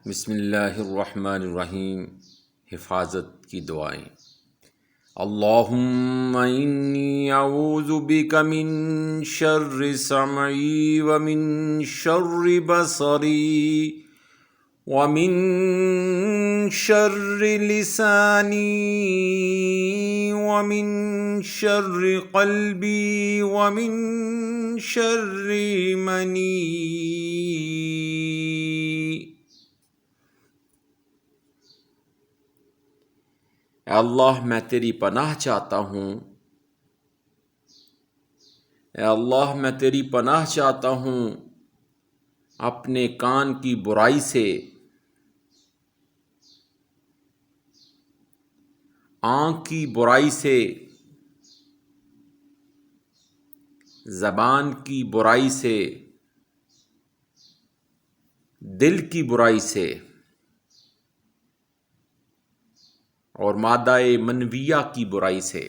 بسم اللہ الرحمن الرحیم۔ حفاظت کی دعائیں۔ اللہم انی اعوذ بک من شر سمعی ومن شر بصری ومن شر لسانی ومن شر قلبی ومن شر منی۔ اے اللہ میں تیری پناہ چاہتا ہوں، اے اللہ میں تیری پناہ چاہتا ہوں اپنے کان کی برائی سے، آنکھ کی برائی سے، زبان کی برائی سے، دل کی برائی سے اور مادہ منویہ کی برائی سے۔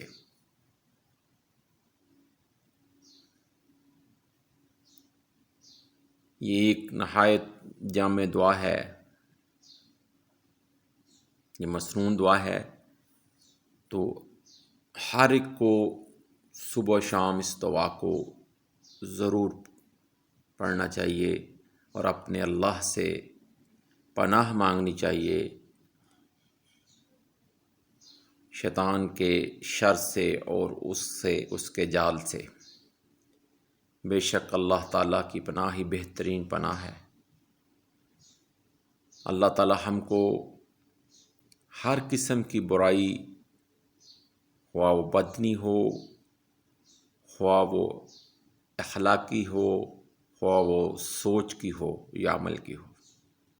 یہ ایک نہایت جامع دعا ہے، یہ مسنون دعا ہے، تو ہر ایک کو صبح و شام اس دعا کو ضرور پڑھنا چاہیے اور اپنے اللہ سے پناہ مانگنی چاہیے شیطان کے شر سے اور اس کے جال سے۔ بے شک اللہ تعالیٰ کی پناہ ہی بہترین پناہ ہے۔ اللہ تعالیٰ ہم کو ہر قسم کی برائی، خواہ وہ بدنی ہو، خواہ وہ اخلاقی ہو، خواہ وہ سوچ کی ہو یا عمل کی ہو،